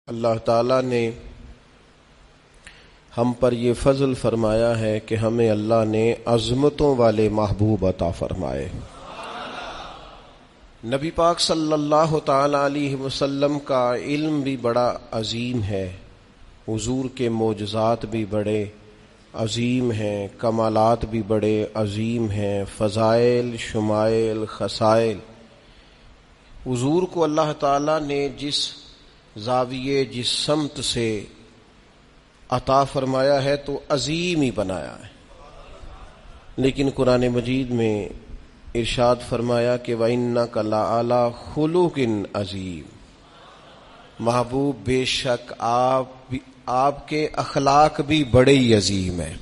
اللہ تعالیٰ نے ہم پر یہ فضل فرمایا ہے کہ ہمیں اللہ نے عظمتوں والے محبوب عطا فرمائے۔ نبی پاک صلی اللہ تعالی علیہ وسلم کا علم بھی بڑا عظیم ہے، حضور کے معجزات بھی بڑے عظیم ہیں، کمالات بھی بڑے عظیم ہیں، فضائل، شمائل، خصائل۔ حضور کو اللہ تعالیٰ نے جس زاویے جس سمت سے عطا فرمایا ہے تو عظیم ہی بنایا ہے، لیکن قرآن مجید میں ارشاد فرمایا کہ وَإِنَّكَ لَعَلَىٰ خُلُقٍ عَظِيمٍ، محبوب بے شک آپ کے اخلاق بھی بڑے ہی عظیم ہیں،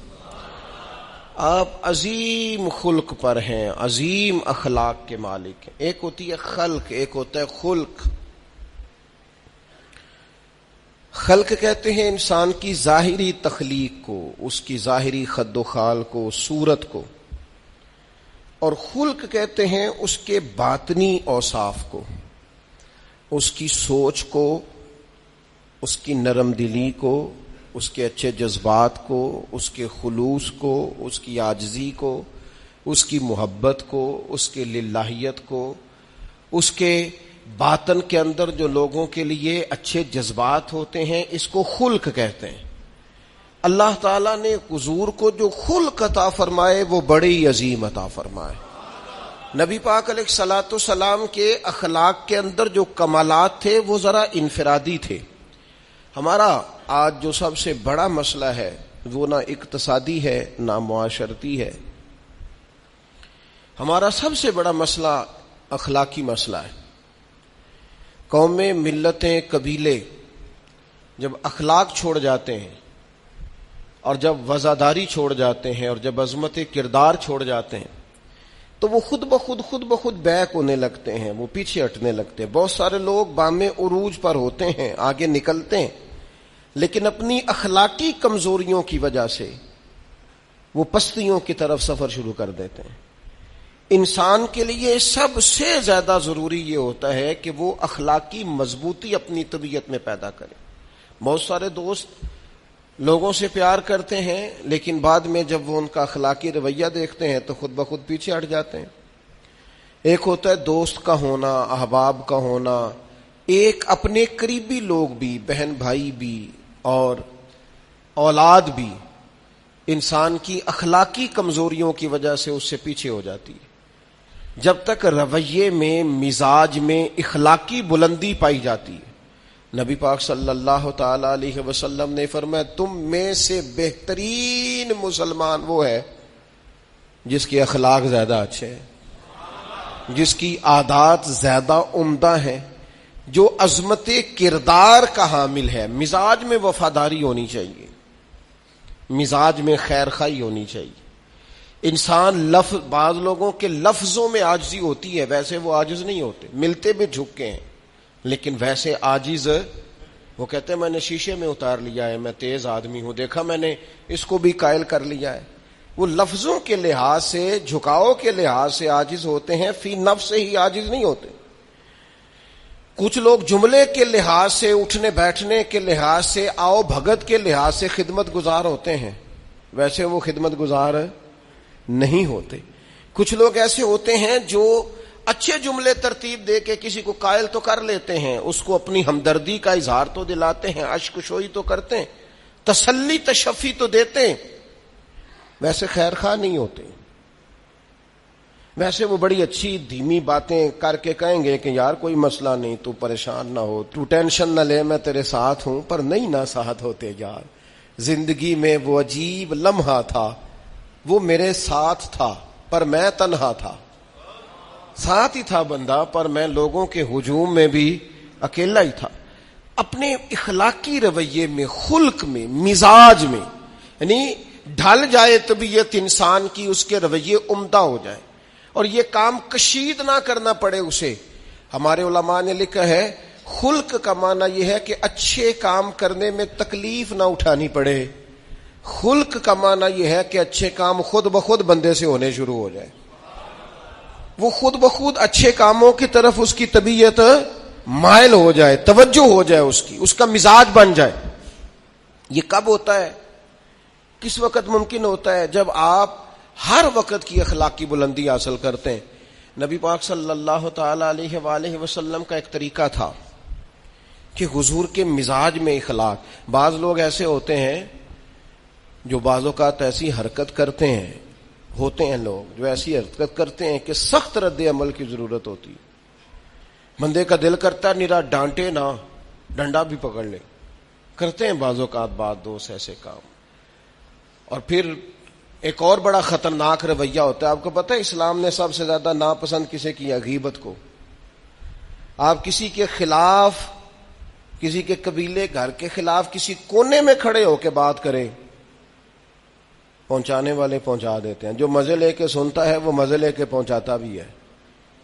آپ عظیم خلق پر ہیں، عظیم اخلاق کے مالک ہیں۔ ایک ہوتی ہے خلق، ایک ہوتا ہے خلق۔ خلق کہتے ہیں انسان کی ظاہری تخلیق کو، اس کی ظاہری خد و خال کو، صورت کو، اور خلق کہتے ہیں اس کے باطنی اوصاف کو، اس کی سوچ کو، اس کی نرم دلی کو، اس کے اچھے جذبات کو، اس کے خلوص کو، اس کی عاجزی کو، اس کی محبت کو، اس کے للہیت کو، اس کے باطن کے اندر جو لوگوں کے لیے اچھے جذبات ہوتے ہیں، اس کو خلق کہتے ہیں۔ اللہ تعالیٰ نے حضور کو جو خلق عطا فرمائے وہ بڑے ہی عظیم عطا فرمائے۔ نبی پاک علیہ الصلوۃ والسلام کے اخلاق کے اندر جو کمالات تھے وہ ذرا انفرادی تھے۔ ہمارا آج جو سب سے بڑا مسئلہ ہے وہ نہ اقتصادی ہے نہ معاشرتی ہے، ہمارا سب سے بڑا مسئلہ اخلاقی مسئلہ ہے۔ قومیں، ملتیں، قبیلے جب اخلاق چھوڑ جاتے ہیں اور جب وزاداری چھوڑ جاتے ہیں اور جب عظمت کردار چھوڑ جاتے ہیں تو وہ خود بخود بیک ہونے لگتے ہیں، وہ پیچھے ہٹنے لگتے ہیں۔ بہت سارے لوگ بام عروج پر ہوتے ہیں، آگے نکلتے ہیں، لیکن اپنی اخلاقی کمزوریوں کی وجہ سے وہ پستیوں کی طرف سفر شروع کر دیتے ہیں۔ انسان کے لیے سب سے زیادہ ضروری یہ ہوتا ہے کہ وہ اخلاقی مضبوطی اپنی طبیعت میں پیدا کرے۔ بہت سارے دوست لوگوں سے پیار کرتے ہیں، لیکن بعد میں جب وہ ان کا اخلاقی رویہ دیکھتے ہیں تو خود بخود پیچھے ہٹ جاتے ہیں۔ ایک ہوتا ہے دوست کا ہونا، احباب کا ہونا، ایک اپنے قریبی لوگ بھی، بہن بھائی بھی اور اولاد بھی انسان کی اخلاقی کمزوریوں کی وجہ سے اس سے پیچھے ہو جاتی ہے۔ جب تک رویے میں، مزاج میں اخلاقی بلندی پائی جاتی ہے، نبی پاک صلی اللہ تعالی علیہ وسلم نے فرمایا تم میں سے بہترین مسلمان وہ ہے جس کے اخلاق زیادہ اچھے ہیں، جس کی عادات زیادہ عمدہ ہیں، جو عظمت کردار کا حامل ہے۔ مزاج میں وفاداری ہونی چاہیے، مزاج میں خیر خواہی ہونی چاہیے۔ انسان بعض لوگوں کے لفظوں میں عاجزی ہوتی ہے، ویسے وہ عاجز نہیں ہوتے، ملتے بھی جھک کے ہیں، لیکن ویسے عاجز وہ کہتے ہیں میں نے شیشے میں اتار لیا ہے، میں تیز آدمی ہوں، دیکھا میں نے اس کو بھی قائل کر لیا ہے۔ وہ لفظوں کے لحاظ سے، جھکاؤ کے لحاظ سے عاجز ہوتے ہیں، فی نفس سے ہی عاجز نہیں ہوتے۔ کچھ لوگ جملے کے لحاظ سے، اٹھنے بیٹھنے کے لحاظ سے، آؤ بھگت کے لحاظ سے خدمت گزار ہوتے ہیں، ویسے وہ خدمت گزار نہیں ہوتے۔ کچھ لوگ ایسے ہوتے ہیں جو اچھے جملے ترتیب دے کے کسی کو قائل تو کر لیتے ہیں، اس کو اپنی ہمدردی کا اظہار تو دلاتے ہیں، اشک شوئی تو کرتے ہیں، تسلی تشفی تو دیتے ہیں، ویسے خیر خواہ نہیں ہوتے۔ ویسے وہ بڑی اچھی دھیمی باتیں کر کے کہیں گے کہ یار کوئی مسئلہ نہیں، تو پریشان نہ ہو، تو ٹینشن نہ لے، میں تیرے ساتھ ہوں، پر نہیں نہ ساتھ ہوتے یار۔ زندگی میں وہ عجیب لمحہ تھا، وہ میرے ساتھ تھا پر میں تنہا تھا، ساتھ ہی تھا بندہ پر میں لوگوں کے ہجوم میں بھی اکیلا ہی تھا۔ اپنے اخلاقی رویے میں، خلق میں، مزاج میں، یعنی ڈھل جائے طبیعت انسان کی، اس کے رویے عمدہ ہو جائے اور یہ کام کشید نہ کرنا پڑے اسے۔ ہمارے علماء نے لکھا ہے خلق کا معنی یہ ہے کہ اچھے کام کرنے میں تکلیف نہ اٹھانی پڑے، خلق کا معنی یہ ہے کہ اچھے کام خود بخود بندے سے ہونے شروع ہو جائے، وہ خود بخود اچھے کاموں کی طرف اس کی طبیعت مائل ہو جائے، توجہ ہو جائے اس کا مزاج بن جائے. یہ کب ہوتا ہے؟ کس وقت ممکن ہوتا ہے؟ جب آپ ہر وقت کی اخلاقی بلندی حاصل کرتے ہیں. نبی پاک صلی اللہ تعالی علیہ وآلہ وسلم کا ایک طریقہ تھا کہ حضور کے مزاج میں اخلاق. بعض لوگ ایسے ہوتے ہیں جو بعض اوقات ایسی حرکت کرتے ہیں، ہوتے ہیں لوگ جو ایسی حرکت کرتے ہیں کہ سخت رد عمل کی ضرورت ہوتی ہے. بندے کا دل کرتا ہے نرا ڈانٹے نہ، ڈنڈا بھی پکڑ لے. کرتے ہیں بعض اوقات بعض دوست ایسے کام. اور پھر ایک اور بڑا خطرناک رویہ ہوتا ہے. آپ کو پتہ ہے اسلام نے سب سے زیادہ ناپسند کسے کیا؟ غیبت کو. آپ کسی کے خلاف، کسی کے قبیلے گھر کے خلاف کسی کونے میں کھڑے ہو کے بات کریں، پہنچانے والے پہنچا دیتے ہیں. جو مزے لے کے سنتا ہے وہ مزے لے کے پہنچاتا بھی ہے.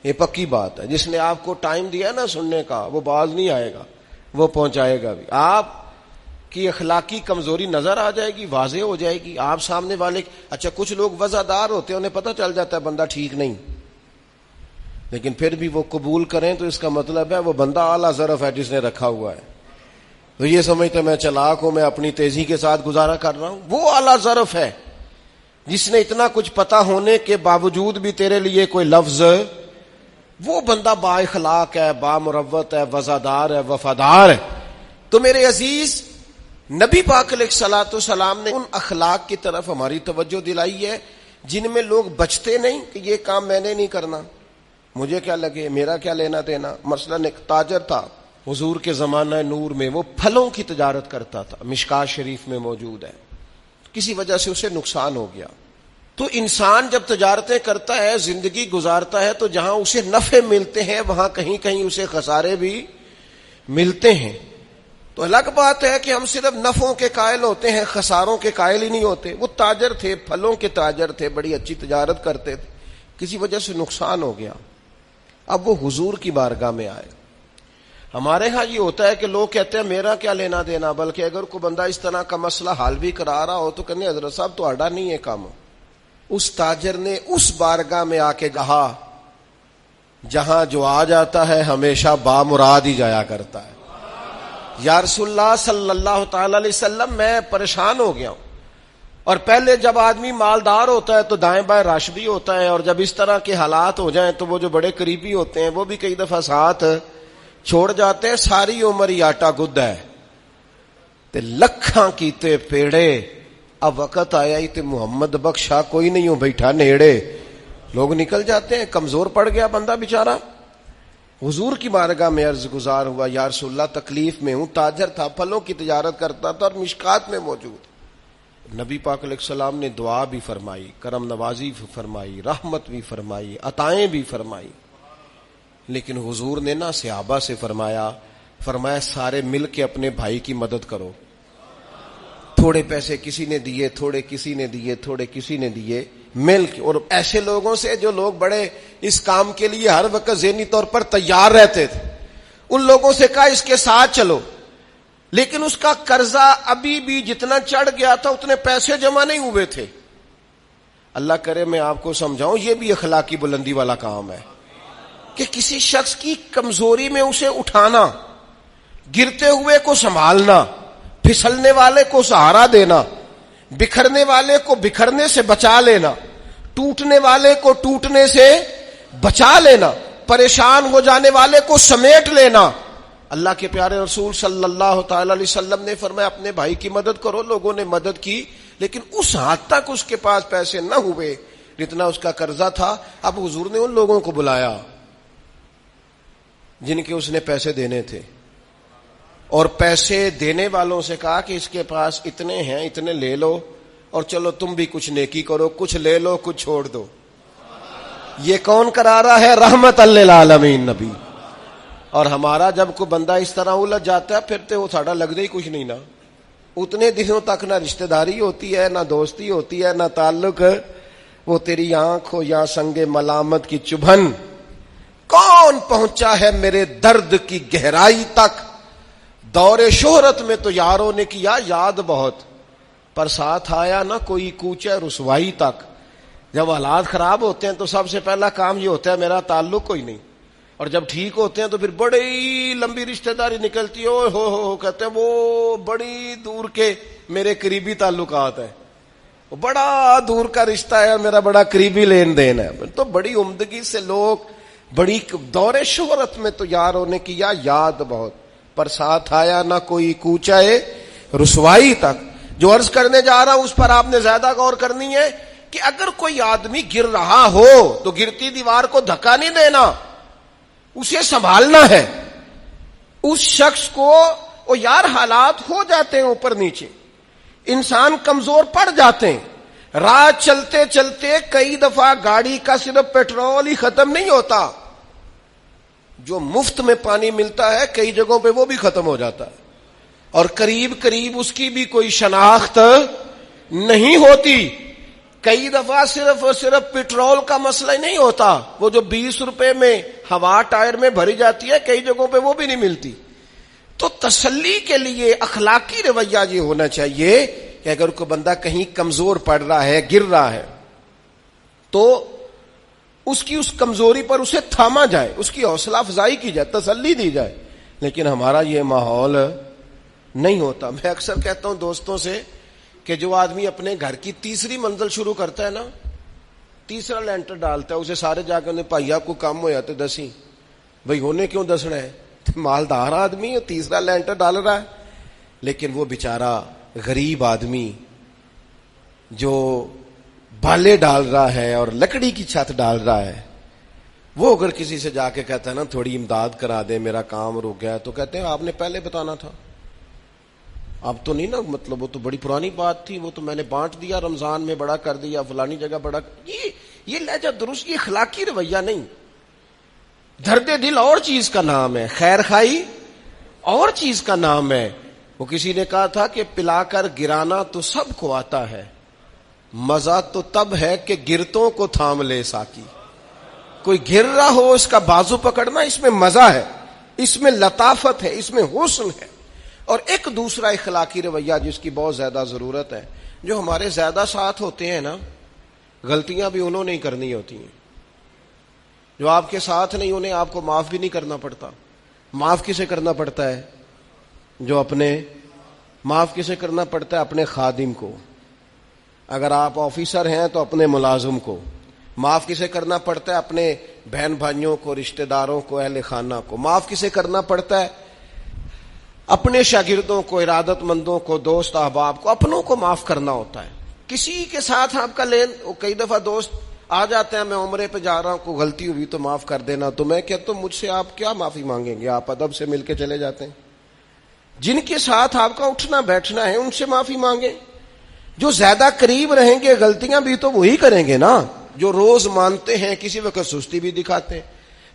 یہ پکی بات ہے. جس نے آپ کو ٹائم دیا نا سننے کا، وہ باز نہیں آئے گا، وہ پہنچائے گا بھی. آپ کی اخلاقی کمزوری نظر آ جائے گی، واضح ہو جائے گی. آپ سامنے والے، اچھا کچھ لوگ وزادار ہوتے ہیں، انہیں پتہ چل جاتا ہے بندہ ٹھیک نہیں، لیکن پھر بھی وہ قبول کریں تو اس کا مطلب ہے وہ بندہ اعلیٰ ظرف ہے جس نے رکھا ہوا ہے. تو یہ سمجھتے میں چلاک ہوں، میں اپنی تیزی کے ساتھ گزارا کر رہا ہوں. وہ اعلیٰ ظرف ہے جس نے اتنا کچھ پتا ہونے کے باوجود بھی تیرے لیے کوئی لفظ، وہ بندہ با اخلاق ہے، با مروت ہے، وزادار ہے، وفادار ہے. تو میرے عزیز، نبی پاک علیہ الصلوۃ والسلام نے ان اخلاق کی طرف ہماری توجہ دلائی ہے جن میں لوگ بچتے نہیں کہ یہ کام میں نے نہیں کرنا، مجھے کیا لگے، میرا کیا لینا دینا. مثلا ایک تاجر تھا حضور کے زمانہ نور میں، وہ پھلوں کی تجارت کرتا تھا، مشکات شریف میں موجود ہے. کسی وجہ سے اسے نقصان ہو گیا. تو انسان جب تجارتیں کرتا ہے، زندگی گزارتا ہے، تو جہاں اسے نفع ملتے ہیں وہاں کہیں کہیں اسے خسارے بھی ملتے ہیں. تو الگ بات ہے کہ ہم صرف نفعوں کے قائل ہوتے ہیں، خساروں کے قائل ہی نہیں ہوتے. وہ تاجر تھے، پھلوں کے تاجر تھے، بڑی اچھی تجارت کرتے تھے، کسی وجہ سے نقصان ہو گیا. اب وہ حضور کی بارگاہ میں آئے. ہمارے ہاں یہ ہوتا ہے کہ لوگ کہتے ہیں میرا کیا لینا دینا، بلکہ اگر کوئی بندہ اس طرح کا مسئلہ حل بھی کرا رہا ہو تو کہنے حضرت صاحب تو آڈا نہیں ہے کام. اس تاجر نے اس بارگاہ میں آ کے کہا جہاں جو آ جاتا ہے ہمیشہ بامراد ہی جایا کرتا ہے. یا رسول اللہ صلی اللہ تعالی علیہ وسلم، میں پریشان ہو گیا ہوں. اور پہلے جب آدمی مالدار ہوتا ہے تو دائیں بائیں رش بھی ہوتا ہے، اور جب اس طرح کے حالات ہو جائیں تو وہ جو بڑے قریبی ہوتے ہیں وہ بھی کئی دفعہ ساتھ چھوڑ جاتے ہیں. ساری عمر ہی آٹا گد ہے تے لکھاں کیتے پیڑے، اب وقت آیا ہی تے محمد بخشا کوئی نہیں ہو بیٹھا نیڑے. لوگ نکل جاتے ہیں، کمزور پڑ گیا بندہ بیچارہ. حضور کی بارگاہ میں عرض گزار ہوا، یا رسول اللہ تکلیف میں ہوں. تاجر تھا، پھلوں کی تجارت کرتا تھا اور مشکات میں موجود. نبی پاک علیہ السلام نے دعا بھی فرمائی، کرم نوازی بھی فرمائی، رحمت بھی فرمائی، عطائیں بھی فرمائی. لیکن حضور نے نا صحابہ سے فرمایا سارے مل کے اپنے بھائی کی مدد کرو. تھوڑے پیسے کسی نے دیے، تھوڑے کسی نے دیے، تھوڑے کسی نے دیے، مل کے. اور ایسے لوگوں سے جو لوگ بڑے اس کام کے لیے ہر وقت ذہنی طور پر تیار رہتے تھے، ان لوگوں سے کہا اس کے ساتھ چلو. لیکن اس کا قرضہ ابھی بھی جتنا چڑھ گیا تھا اتنے پیسے جمع نہیں ہوئے تھے. اللہ کرے میں آپ کو سمجھاؤں، یہ بھی اخلاقی بلندی والا کام ہے کہ کسی شخص کی کمزوری میں اسے اٹھانا، گرتے ہوئے کو سنبھالنا، پھسلنے والے کو سہارا دینا، بکھرنے والے کو بکھرنے سے بچا لینا، ٹوٹنے والے کو ٹوٹنے سے بچا لینا، پریشان ہو جانے والے کو سمیٹ لینا. اللہ کے پیارے رسول صلی اللہ تعالی علیہ وسلم نے فرمایا اپنے بھائی کی مدد کرو. لوگوں نے مدد کی، لیکن اس حد تک اس کے پاس پیسے نہ ہوئے جتنا اس کا قرضہ تھا. اب حضور نے ان لوگوں کو بلایا جن کے اس نے پیسے دینے تھے، اور پیسے دینے والوں سے کہا کہ اس کے پاس اتنے ہیں، اتنے لے لو، اور چلو تم بھی کچھ نیکی کرو، کچھ لے لو کچھ چھوڑ دو. یہ کون کرا رہا ہے؟ رحمت للعالمین نبی. اور ہمارا جب کوئی بندہ اس طرح الجھ جاتا ہے پھر تو وہ ساڑا لگتا ہی کچھ نہیں نا. اتنے دنوں تک نہ رشتہ داری ہوتی ہے، نہ دوستی ہوتی ہے، نہ تعلق. وہ تیری آنکھ ہو یا سنگ ملامت کی چبھن، کون پہنچا ہے میرے درد کی گہرائی تک. دور شہرت میں تو یاروں نے کیا یاد بہت، پر ساتھ آیا نہ کوئی کوچہ رسوائی تک. جب حالات خراب ہوتے ہیں تو سب سے پہلا کام یہ ہوتا ہے میرا تعلق کوئی نہیں. اور جب ٹھیک ہوتے ہیں تو پھر بڑی لمبی رشتہ داری نکلتی ہے، او ہو کہتے ہیں وہ بڑی دور کے میرے قریبی تعلقات ہیں، وہ بڑا دور کا رشتہ ہے اور میرا بڑا قریبی لین دین ہے. تو بڑی عمدگی سے لوگ بڑی دور شہرت میں تو یاروں نے کیا یاد بہت، پر ساتھ آیا نہ کوئی کوچائے رسوائی تک. جو عرض کرنے جا رہا ہوں اس پر آپ نے زیادہ غور کرنی ہے کہ اگر کوئی آدمی گر رہا ہو تو گرتی دیوار کو دھکا نہیں دینا، اسے سنبھالنا ہے. اس شخص کو وہ یار حالات ہو جاتے ہیں اوپر نیچے، انسان کمزور پڑ جاتے ہیں. راہ چلتے چلتے کئی دفعہ گاڑی کا صرف پیٹرول ہی ختم نہیں ہوتا، جو مفت میں پانی ملتا ہے کئی جگہوں پہ وہ بھی ختم ہو جاتا ہے، اور قریب قریب اس کی بھی کوئی شناخت نہیں ہوتی. کئی دفعہ صرف اور صرف پیٹرول کا مسئلہ ہی نہیں ہوتا، وہ جو 20 روپے میں ہوا ٹائر میں بھری جاتی ہے کئی جگہوں پہ وہ بھی نہیں ملتی. تو تسلی کے لیے اخلاقی رویہ یہ ہونا چاہیے کہ اگر کوئی بندہ کہیں کمزور پڑ رہا ہے، گر رہا ہے، تو اس کی اس کمزوری پر اسے تھاما جائے، اس کی حوصلہ افزائی کی جائے، تسلی دی جائے. لیکن ہمارا یہ ماحول نہیں ہوتا. میں اکثر کہتا ہوں دوستوں سے کہ جو آدمی اپنے گھر کی تیسری منزل شروع کرتا ہے نا، تیسرا لینٹر ڈالتا ہے، اسے سارے جا کے بھائی آپ کو کم ہو جاتے دسی، بھائی ہونے کیوں دسنا ہے، مالدار آدمی ہے تیسرا لینٹر ڈال رہا ہے. لیکن وہ بیچارہ غریب آدمی جو بالے ڈال رہا ہے اور لکڑی کی چھت ڈال رہا ہے، وہ اگر کسی سے جا کے کہتا ہے نا تھوڑی امداد کرا دے میرا کام رک گیا، تو کہتے ہیں آپ نے پہلے بتانا تھا، اب تو نہیں نا، مطلب وہ تو بڑی پرانی بات تھی، وہ تو میں نے بانٹ دیا، رمضان میں بڑا کر دیا، فلانی جگہ بڑا. یہ لہجہ درست، یہ اخلاقی رویہ نہیں. درد دل اور چیز کا نام ہے، خیر خائی اور چیز کا نام ہے. وہ کسی نے کہا تھا کہ پلا کر گرانا تو سب کو آتا ہے، مزہ تو تب ہے کہ گرتوں کو تھام لے ساکی. کوئی گر رہا ہو اس کا بازو پکڑنا، اس میں مزہ ہے، اس میں لطافت ہے، اس میں حسن ہے. اور ایک دوسرا اخلاقی رویہ جس کی بہت زیادہ ضرورت ہے، جو ہمارے زیادہ ساتھ ہوتے ہیں نا، غلطیاں بھی انہوں نے ہی کرنی ہوتی ہیں. جو آپ کے ساتھ نہیں انہیں آپ کو معاف بھی نہیں کرنا پڑتا. معاف کسے کرنا پڑتا ہے؟ جو اپنے معاف کسے کرنا پڑتا ہے؟ اپنے خادم کو. اگر آپ آفیسر ہیں تو اپنے ملازم کو. معاف کسے کرنا پڑتا ہے؟ اپنے بہن بھائیوں کو، رشتہ داروں کو، اہل خانہ کو. معاف کسے کرنا پڑتا ہے؟ اپنے شاگردوں کو، ارادت مندوں کو، دوست احباب کو. اپنوں کو معاف کرنا ہوتا ہے. کسی کے ساتھ آپ کا کئی دفعہ دوست آ جاتے ہیں، میں عمرے پہ جا رہا ہوں، کوئی غلطی ہوئی تو معاف کر دینا، تو میں کہتا ہوں مجھ سے آپ کیا معافی مانگیں گے، آپ ادب سے مل کے چلے جاتے ہیں. جن کے ساتھ آپ کا اٹھنا بیٹھنا ہے ان سے معافی مانگیں. جو زیادہ قریب رہیں گے غلطیاں بھی تو وہی کریں گے نا، جو روز مانتے ہیں، کسی وقت سستی بھی دکھاتے ہیں.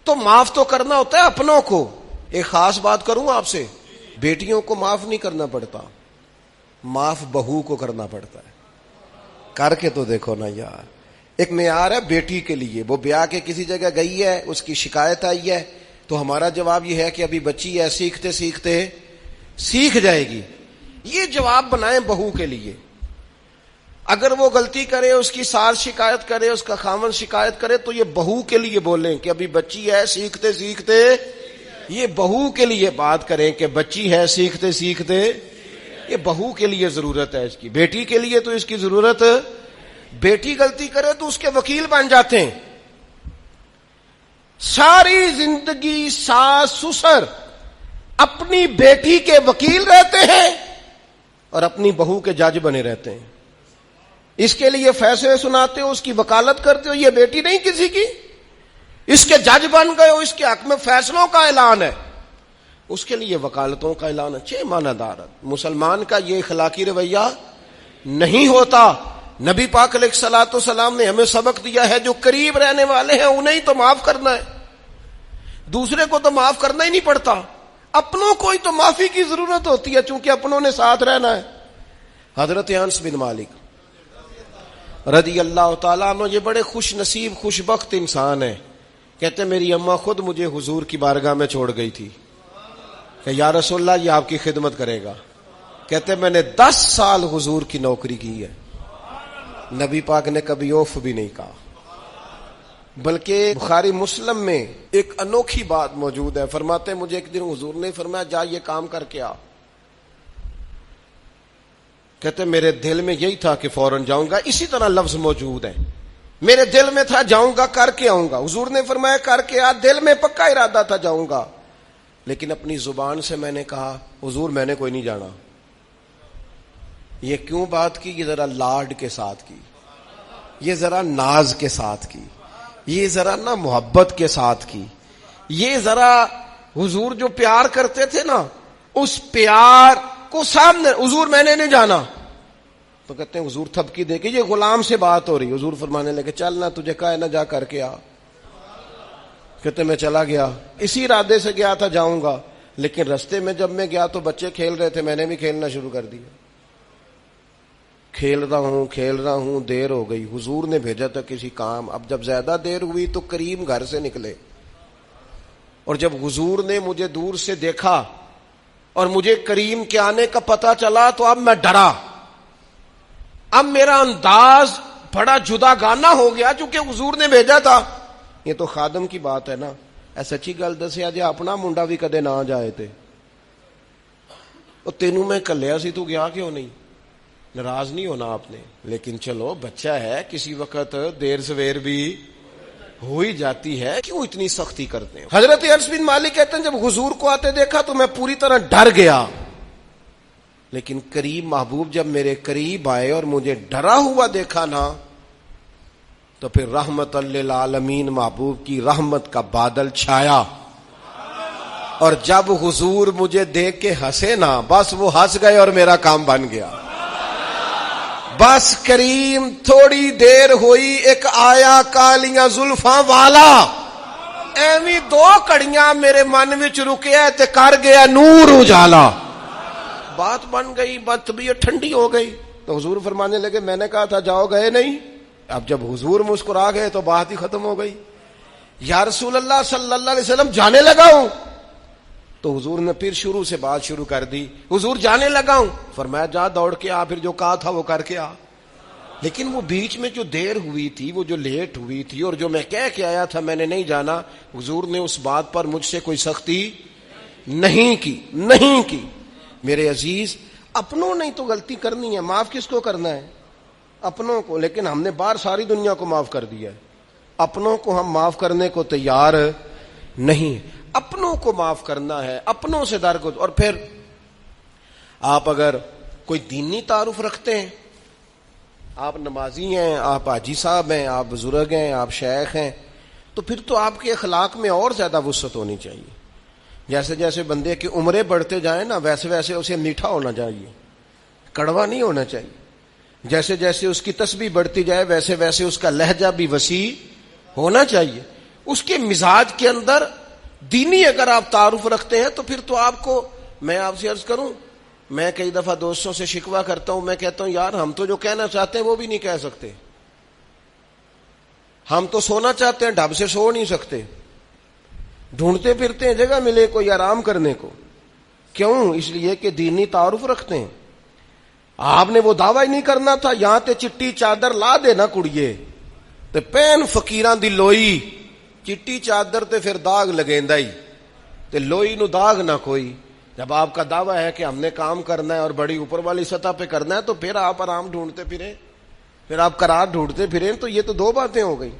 تو معاف تو کرنا ہوتا ہے اپنوں کو. ایک خاص بات کروں آپ سے، بیٹیوں کو معاف نہیں کرنا پڑتا، معاف بہو کو کرنا پڑتا ہے. کر کے تو دیکھو نا یار. ایک معیار ہے بیٹی کے لیے، وہ بیاہ کے کسی جگہ گئی ہے، اس کی شکایت آئی ہے، تو ہمارا جواب یہ ہے کہ ابھی بچی ہے، سیکھتے سیکھتے سیکھ جائے گی. یہ جواب بنائیں بہو کے لیے. اگر وہ غلطی کرے، اس کی ساس شکایت کرے، اس کا خامن شکایت کرے، تو یہ بہو کے لیے بولیں کہ ابھی بچی ہے، سیکھتے سیکھتے. یہ بہو کے لیے بات کریں کہ بچی ہے، سیکھتے سیکھتے. یہ بہو کے لیے ضرورت ہے اس کی. بیٹی کے لیے تو اس کی ضرورت، بیٹی غلطی کرے تو اس کے وکیل بن جاتے ہیں. ساری زندگی ساس سسر اپنی بیٹی کے وکیل رہتے ہیں اور اپنی بہو کے جج بنے رہتے ہیں. اس کے لیے فیصلے سناتے ہو، اس کی وکالت کرتے ہو. یہ بیٹی نہیں کسی کی، اس کے جج بن گئے ہو، اس کے حق میں فیصلوں کا اعلان ہے، اس کے لیے وکالتوں کا اعلان ہے. چھ معنی دارت. مسلمان کا یہ اخلاقی رویہ نہیں ہوتا. نبی پاک علیہ الصلوۃ والسلام نے ہمیں سبق دیا ہے، جو قریب رہنے والے ہیں انہیں تو معاف کرنا ہے، دوسرے کو تو معاف کرنا ہی نہیں پڑتا. اپنوں کو ہی تو معافی کی ضرورت ہوتی ہے، چونکہ اپنوں نے ساتھ رہنا ہے. حضرت انس بن مالک رضی اللہ تعالیٰ عنہ یہ بڑے خوش نصیب خوش بخت انسان ہیں. کہتے میری اماں خود مجھے حضور کی بارگاہ میں چھوڑ گئی تھی کہ یا رسول اللہ یہ آپ کی خدمت کرے گا. کہتے میں نے 10 سال حضور کی نوکری کی ہے، نبی پاک نے کبھی اوف بھی نہیں کہا. بلکہ بخاری مسلم میں ایک انوکھی بات موجود ہے. فرماتے ہیں مجھے ایک دن حضور نے فرمایا جا یہ کام کر کے آ. کہتے میرے دل میں یہی تھا کہ فوراً جاؤں گا. اسی طرح لفظ موجود ہے, میرے دل میں تھا جاؤں گا کر کے آؤں گا. حضور نے فرمایا کر کے آ. دل میں پکا ارادہ تھا جاؤں گا, لیکن اپنی زبان سے میں نے کہا حضور میں نے کوئی نہیں جانا. یہ کیوں بات کی؟ یہ ذرا لاڈ کے ساتھ کی, یہ ذرا ناز کے ساتھ کی, یہ ذرا نا محبت کے ساتھ کی, یہ ذرا حضور جو پیار کرتے تھے نا اس پیار کو سامنے. حضور میں نے نہیں جانا. تو کہتے ہیں حضور تھپکی دے کے, یہ غلام سے بات ہو رہی. حضور فرمانے لگے چل نہ تجھے کہا ہے نہ جا کر کے آ. کہتے میں چلا گیا, اسی ارادے سے گیا تھا جاؤں گا, لیکن رستے میں جب میں گیا تو بچے کھیل رہے تھے, میں نے بھی کھیلنا شروع کر دیا. کھیل رہا ہوں دیر ہو گئی. حضور نے بھیجا تھا کسی کام. اب جب زیادہ دیر ہوئی تو کریم گھر سے نکلے, اور جب حضور نے مجھے دور سے دیکھا اور مجھے کریم کے آنے کا پتہ چلا تو اب میں ڈرا. اب میرا انداز بڑا جدا گانا ہو گیا چونکہ حضور نے بھیجا تھا. یہ تو خادم کی بات ہے نا. سچی گل دسیا جی اپنا منڈا بھی کدے نہ جائے تے تینوں میں کلیا سی, تو گیا کیوں نہیں؟ ناراض نہیں ہونا آپ نے, لیکن چلو بچہ ہے, کسی وقت دیر سویر بھی ہو ہی جاتی ہے, کیوں اتنی سختی کرتے ہیں؟ حضرت انس بن مالک کہتے ہیں جب حضور کو آتے دیکھا تو میں پوری طرح ڈر گیا, لیکن کریم محبوب جب میرے قریب آئے اور مجھے ڈرا ہوا دیکھا نا تو پھر رحمت للعالمین محبوب کی رحمت کا بادل چھایا. اور جب حضور مجھے دیکھ کے ہنسے نا, بس وہ ہنس گئے اور میرا کام بن گیا. بس کریم تھوڑی دیر ہوئی, ایک آیا کالیاں زلفاں والا, ایویں 2 کڑیاں میرے من وچ رکیا تے کر گیا نور اجالا. بات بن گئی, بات طبیعت ٹھنڈی ہو گئی. تو حضور فرمانے لگے میں نے کہا تھا جاؤ, گئے نہیں. اب جب حضور مسکرا گئے تو بات ہی ختم ہو گئی. یا رسول اللہ صلی اللہ علیہ وسلم جانے لگا ہوں. تو حضور نے پھر شروع سے بات شروع کر دی. حضور جانے لگا ہوں. فرمایا جا دوڑ کے آ, پھر جو کہا تھا وہ کر کے آ. لیکن وہ بیچ میں جو دیر ہوئی تھی, وہ جو لیٹ ہوئی تھی, اور جو میں کہہ کے آیا تھا میں نے نہیں جانا, حضور نے اس بات پر مجھ سے کوئی سختی نہیں کی. میرے عزیز اپنوں نے تو غلطی کرنی ہے, معاف کس کو کرنا ہے؟ اپنوں کو. لیکن ہم نے باہر ساری دنیا کو معاف کر دیا ہے, اپنوں کو ہم معاف کرنے کو تیار نہیں. اپنوں کو معاف کرنا ہے, اپنوں سے درگزر. اور پھر آپ اگر کوئی دینی تعارف رکھتے ہیں, آپ نمازی ہیں, آپ حاجی صاحب ہیں, آپ بزرگ ہیں, آپ شیخ ہیں, تو پھر تو آپ کے اخلاق میں اور زیادہ وسعت ہونی چاہیے. جیسے جیسے بندے کی عمریں بڑھتے جائیں نا, ویسے ویسے اسے میٹھا ہونا چاہیے, کڑوا نہیں ہونا چاہیے. جیسے جیسے اس کی تسبیح بڑھتی جائے ویسے ویسے اس کا لہجہ بھی وسیع ہونا چاہیے. اس کے مزاج کے اندر دینی اگر آپ تعارف رکھتے ہیں تو پھر تو آپ کو, میں آپ سے عرض کروں, میں کئی دفعہ دوستوں سے شکوہ کرتا ہوں, میں کہتا ہوں یار ہم تو جو کہنا چاہتے ہیں وہ بھی نہیں کہہ سکتے. ہم تو سونا چاہتے ہیں, ڈھب سے سو نہیں سکتے, ڈھونڈتے پھرتے ہیں جگہ ملے کوئی آرام کرنے کو. کیوں؟ اس لیے کہ دینی تعارف رکھتے ہیں. آپ نے وہ دعویٰ ہی نہیں کرنا تھا, یہاں تے چٹی چادر لا دے نا کڑیے تے پین فقیراں دی لوئی, چٹی چادر تے پھر داغ لگیندا ہی, تے لوئی نو داغ نہ کوئی. جب آپ کا دعویٰ ہے کہ ہم نے کام کرنا ہے اور بڑی اوپر والی سطح پہ کرنا ہے, تو پھر آپ آرام ڈھونڈتے پھریں, پھر آپ قرار ڈھونڈتے پھریں. تو یہ تو 2 باتیں ہو گئی.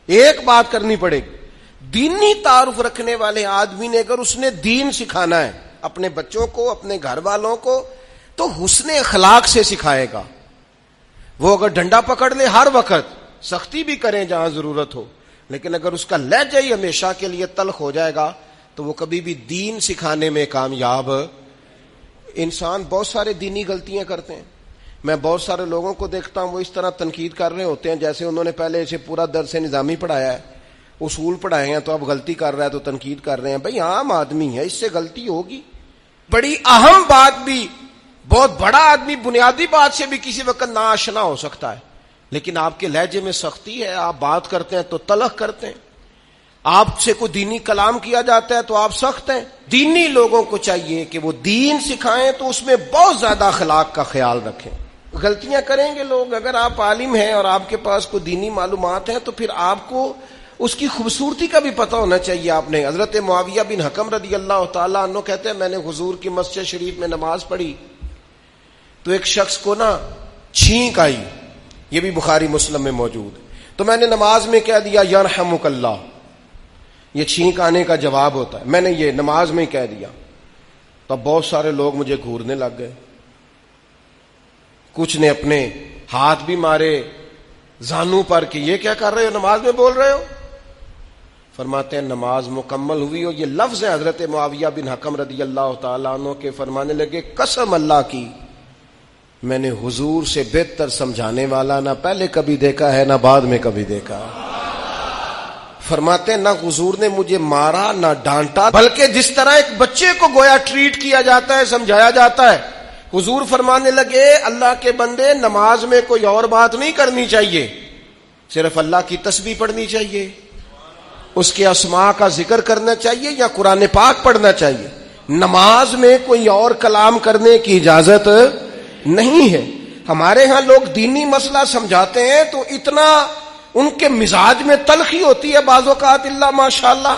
ایک بات کرنی پڑے گی, دینی تعارف رکھنے والے آدمی نے اگر اس نے دین سکھانا ہے اپنے بچوں کو, اپنے گھر والوں کو, تو حسن اخلاق سے سکھائے گا. وہ اگر ڈنڈا پکڑ لے ہر وقت, سختی بھی کریں جہاں ضرورت ہو, لیکن اگر اس کا لہجہ ہی ہمیشہ کے لیے تلخ ہو جائے گا تو وہ کبھی بھی دین سکھانے میں کامیاب. انسان بہت سارے دینی غلطیاں کرتے ہیں. میں بہت سارے لوگوں کو دیکھتا ہوں وہ اس طرح تنقید کر رہے ہوتے ہیں جیسے انہوں نے پہلے اسے پورا درس نظامی پڑھایا ہے, اصول پڑھائے ہیں, تو اب غلطی کر رہا ہے تو تنقید کر رہے ہیں. بھئی عام آدمی ہے, اس سے غلطی ہوگی. بڑی اہم بات بھی, بہت بڑا آدمی بنیادی بات سے بھی کسی وقت ناآشنا ہو سکتا ہے, لیکن آپ کے لہجے میں سختی ہے, آپ بات کرتے ہیں تو تلخ کرتے ہیں, آپ سے کوئی دینی کلام کیا جاتا ہے تو آپ سخت ہیں. دینی لوگوں کو چاہیے کہ وہ دین سکھائیں تو اس میں بہت زیادہ اخلاق کا خیال رکھیں. غلطیاں کریں گے لوگ. اگر آپ عالم ہیں اور آپ کے پاس کوئی دینی معلومات ہیں تو پھر آپ کو اس کی خوبصورتی کا بھی پتہ ہونا چاہیے آپ نے. حضرت معاویہ بن حکم رضی اللہ تعالیٰ عنہ کہتے ہیں میں نے حضور کی مسجد شریف میں نماز پڑھی تو ایک شخص کو نا چھینک آئی, یہ بھی بخاری مسلم میں موجود ہے, تو میں نے نماز میں کہہ دیا یرحمک اللہ, یہ چھینک آنے کا جواب ہوتا ہے, میں نے یہ نماز میں ہی کہہ دیا. تب بہت سارے لوگ مجھے گھورنے لگ گئے, کچھ نے اپنے ہاتھ بھی مارے زانوں پر کہ یہ کیا کر رہے ہو, نماز میں بول رہے ہو. فرماتے ہیں نماز مکمل ہوئی اور یہ لفظ ہے حضرت معاویہ بن حکم رضی اللہ تعالیٰ عنہ کے, فرمانے لگے قسم اللہ کی میں نے حضور سے بہتر سمجھانے والا نہ پہلے کبھی دیکھا ہے نہ بعد میں کبھی دیکھا. فرماتے ہیں نہ حضور نے مجھے مارا نہ ڈانٹا, بلکہ جس طرح ایک بچے کو گویا ٹریٹ کیا جاتا ہے, سمجھایا جاتا ہے. حضور فرمانے لگے اللہ کے بندے نماز میں کوئی اور بات نہیں کرنی چاہیے, صرف اللہ کی تسبیح پڑھنی چاہیے, اس کے اسماء کا ذکر کرنا چاہیے یا قرآن پاک پڑھنا چاہیے. نماز میں کوئی اور کلام کرنے کی اجازت نہیں ہے. ہمارے ہاں لوگ دینی مسئلہ سمجھاتے ہیں تو اتنا ان کے مزاج میں تلخی ہوتی ہے بعض اوقات, اللہ ماشاءاللہ.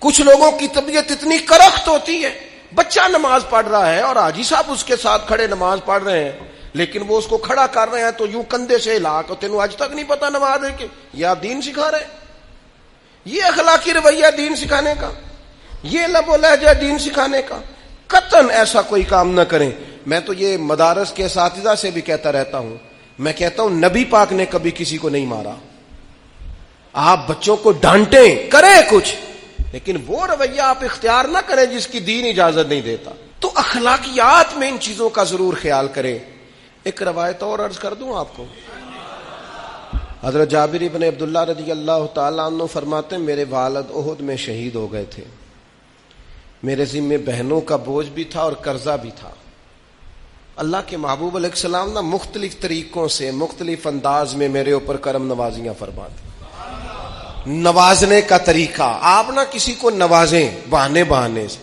کچھ لوگوں کی طبیعت اتنی کرخت ہوتی ہے, بچہ نماز پڑھ رہا ہے اور حاجی صاحب اس کے ساتھ کھڑے نماز پڑھ رہے ہیں, لیکن وہ اس کو کھڑا کر رہے ہیں تو یوں کندھے سے ہلا کے, تینوں آج تک نہیں پتا نماز ہے کہ یہ آپ دین سکھا رہے ہیں. یہ اخلاقی رویہ دین سکھانے کا, یہ لب و لہجہ دین سکھانے کا. قطعاً ایسا کوئی کام نہ کریں. میں تو یہ مدارس کے اساتذہ سے بھی کہتا رہتا ہوں, میں کہتا ہوں نبی پاک نے کبھی کسی کو نہیں مارا. آپ بچوں کو ڈانٹیں, کریں کچھ, لیکن وہ رویہ آپ اختیار نہ کریں جس کی دین اجازت نہیں دیتا. تو اخلاقیات میں ان چیزوں کا ضرور خیال کریں. ایک روایت اور عرض کر دوں آپ کو. حضرت جابر ابن عبداللہ رضی اللہ تعالیٰ عنہ فرماتے ہیں میرے والد احد میں شہید ہو گئے تھے, میرے ذمے بہنوں کا بوجھ بھی تھا اور قرضہ بھی تھا. اللہ کے محبوب علیہ السلام نا مختلف طریقوں سے مختلف انداز میں میرے اوپر کرم نوازیاں فرماتے. نوازنے کا طریقہ, آپ نہ کسی کو نوازیں بہانے سے.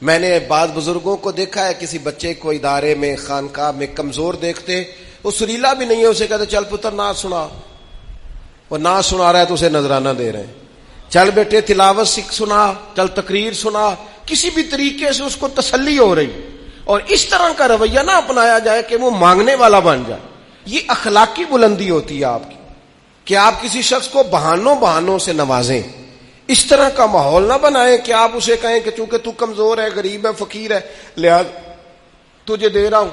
میں نے بعض بزرگوں کو دیکھا ہے کسی بچے کو ادارے میں خانقاہ میں کمزور دیکھتے, وہ سریلا بھی نہیں ہے, اسے کہتے چل پتر نعت سنا, وہ نعت سنا رہا ہے تو اسے نذرانہ دے رہے ہیں, چل بیٹے تلاوت سنا, چل تقریر سنا, کسی بھی طریقے سے اس کو تسلی ہو رہی. اور اس طرح کا رویہ نہ اپنایا جائے کہ وہ مانگنے والا بن جائے. یہ اخلاقی بلندی ہوتی ہے آپ کی کہ آپ کسی شخص کو بہانوں سے نوازیں. اس طرح کا ماحول نہ بنائیں کہ آپ اسے کہیں کہ چونکہ تو کمزور ہے, غریب ہے, فقیر ہے, لہذا تجھے دے رہا ہوں.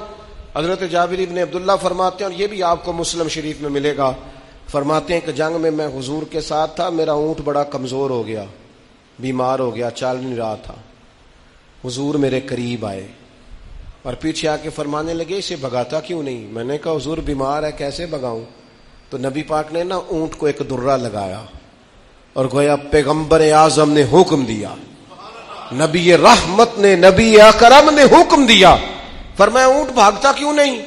حضرت جابر ابن عبداللہ فرماتے ہیں, اور یہ بھی آپ کو مسلم شریف میں ملے گا, فرماتے ہیں کہ جنگ میں حضور کے ساتھ تھا, میرا اونٹ بڑا کمزور ہو گیا, بیمار ہو گیا, چل نہیں رہا تھا. حضور میرے قریب آئے اور پیچھے آ کے فرمانے لگے اسے بھگاتا کیوں نہیں. میں نے کہا حضور بیمار ہے, کیسے بھگاؤں. تو نبی پاک نے نا اونٹ کو ایک درہ لگایا اور گویا پیغمبر اعظم نے حکم دیا, نبی رحمت نے, نبی اکرم نے حکم دیا, فرمایا اونٹ بھاگتا کیوں نہیں.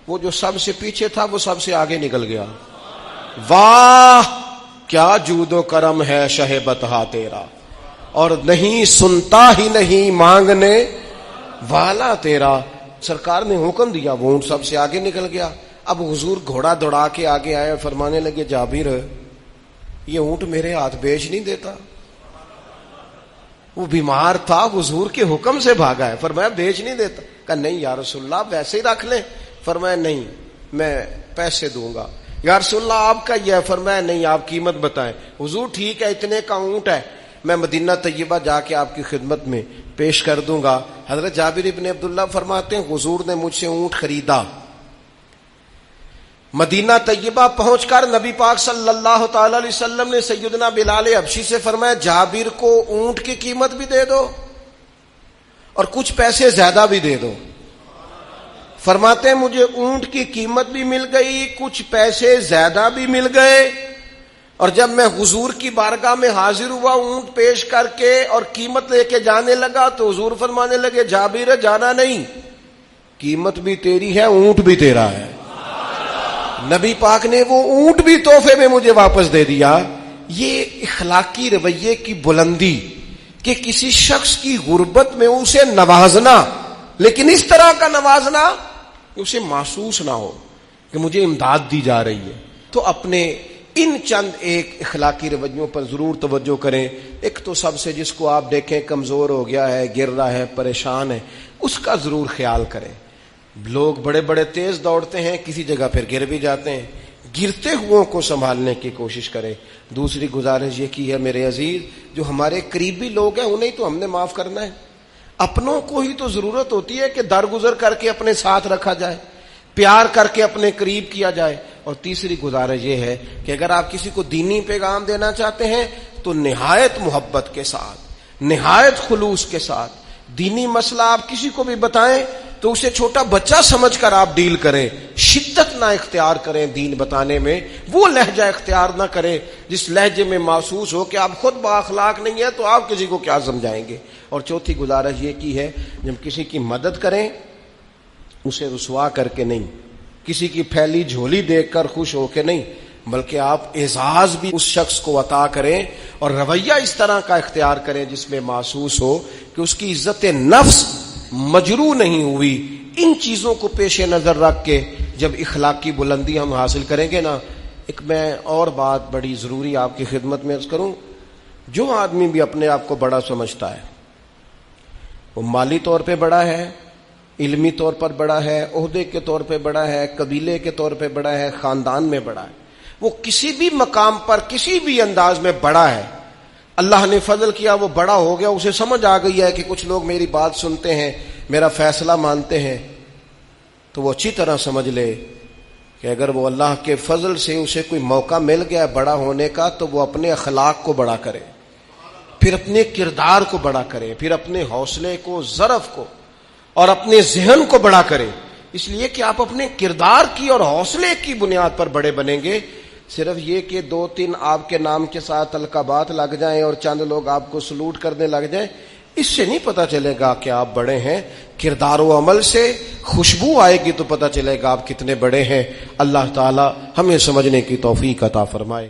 وہ جو سب سے پیچھے تھا وہ سب سے آگے نکل گیا. واہ کیا جود و کرم ہے شہ بطحا تیرا, اور نہیں سنتا ہی نہیں مانگنے والا تیرا. سرکار نے حکم دیا, وہ اونٹ سب سے آگے نکل گیا. اب حضور گھوڑا دوڑا کے آگے آئے, فرمانے لگے جابر یہ اونٹ میرے ہاتھ بیچ نہیں دیتا. وہ بیمار تھا, حضور کے حکم سے بھاگا ہے, فرمایا بیچ نہیں دیتا. کہا نہیں یا رسول اللہ ویسے ہی رکھ لیں. فرمایا نہیں میں پیسے دوں گا. یا رسول اللہ آپ کا یہ ہے. فرمایا نہیں آپ قیمت بتائیں. حضور ٹھیک ہے اتنے کا اونٹ ہے, میں مدینہ طیبہ جا کے آپ کی خدمت میں پیش کر دوں گا. حضرت جابر ابن عبداللہ فرماتے ہیں حضور نے مجھ سے اونٹ خریدا. مدینہ طیبہ پہنچ کر نبی پاک صلی اللہ تعالی علیہ وسلم نے سیدنا بلال حبشی سے فرمایا جابر کو اونٹ کی قیمت بھی دے دو اور کچھ پیسے زیادہ بھی دے دو. فرماتے ہیں مجھے اونٹ کی قیمت بھی مل گئی, کچھ پیسے زیادہ بھی مل گئے, اور جب میں حضور کی بارگاہ میں حاضر ہوا اونٹ پیش کر کے اور قیمت لے کے جانے لگا تو حضور فرمانے لگے جابر جانا نہیں, قیمت بھی تیری ہے اونٹ بھی تیرا ہے. نبی پاک نے وہ اونٹ بھی تحفے میں مجھے واپس دے دیا. یہ اخلاقی رویے کی بلندی کہ کسی شخص کی غربت میں اسے نوازنا, لیکن اس طرح کا نوازنا کہ اسے محسوس نہ ہو کہ مجھے امداد دی جا رہی ہے. تو اپنے ان چند ایک اخلاقی رویوں پر ضرور توجہ کریں. ایک تو سب سے جس کو آپ دیکھیں کمزور ہو گیا ہے، گر رہا ہے، پریشان ہے، اس کا ضرور خیال کریں. لوگ بڑے بڑے تیز دوڑتے ہیں، کسی جگہ پھر گر بھی جاتے ہیں، گرتے ہوئوں کو سنبھالنے کی کوشش کریں. دوسری گزارش یہ کی ہے میرے عزیز، جو ہمارے قریبی لوگ ہیں انہیں تو ہم نے معاف کرنا ہے. اپنوں کو ہی تو ضرورت ہوتی ہے کہ درگزر کر کے اپنے ساتھ رکھا جائے، پیار کر کے اپنے قریب کیا جائے. اور تیسری گزارش یہ ہے کہ اگر آپ کسی کو دینی پیغام دینا چاہتے ہیں تو نہایت محبت کے ساتھ، نہایت خلوص کے ساتھ دینی مسئلہ آپ کسی کو بھی بتائیں تو اسے چھوٹا بچہ سمجھ کر آپ ڈیل کریں. شدت نہ اختیار کریں دین بتانے میں، وہ لہجہ اختیار نہ کریں جس لہجے میں محسوس ہو کہ آپ خود بااخلاق نہیں ہیں تو آپ کسی کو کیا سمجھائیں گے. اور چوتھی گزارش یہ کی ہے، جب کسی کی مدد کریں اسے رسوا کر کے نہیں، کسی کی پھیلی جھولی دیکھ کر خوش ہو کے نہیں، بلکہ آپ اعزاز بھی اس شخص کو عطا کریں اور رویہ اس طرح کا اختیار کریں جس میں محسوس ہو کہ اس کی عزت نفس مجروح نہیں ہوئی. ان چیزوں کو پیش نظر رکھ کے جب اخلاقی بلندی ہم حاصل کریں گے نا. ایک میں اور بات بڑی ضروری آپ کی خدمت میں عرض کروں. جو آدمی بھی اپنے آپ کو بڑا سمجھتا ہے، وہ مالی طور پہ بڑا ہے، علمی طور پر بڑا ہے، عہدے کے طور پہ بڑا ہے، قبیلے کے طور پہ بڑا ہے، خاندان میں بڑا ہے، وہ کسی بھی مقام پر کسی بھی انداز میں بڑا ہے. اللہ نے فضل کیا، وہ بڑا ہو گیا، اسے سمجھ آ گئی ہے کہ کچھ لوگ میری بات سنتے ہیں، میرا فیصلہ مانتے ہیں، تو وہ اچھی طرح سمجھ لے کہ اگر وہ اللہ کے فضل سے اسے کوئی موقع مل گیا بڑا ہونے کا تو وہ اپنے اخلاق کو بڑا کرے، پھر اپنے کردار کو بڑا کرے، پھر اپنے حوصلے کو، ظرف کو اور اپنے ذہن کو بڑا کرے. اس لیے کہ آپ اپنے کردار کی اور حوصلے کی بنیاد پر بڑے بنیں گے. صرف یہ کہ 2-3 آپ کے نام کے ساتھ القابات لگ جائیں اور چند لوگ آپ کو سلوٹ کرنے لگ جائیں، اس سے نہیں پتہ چلے گا کہ آپ بڑے ہیں. کردار و عمل سے خوشبو آئے گی تو پتہ چلے گا آپ کتنے بڑے ہیں. اللہ تعالی ہمیں سمجھنے کی توفیق عطا فرمائے.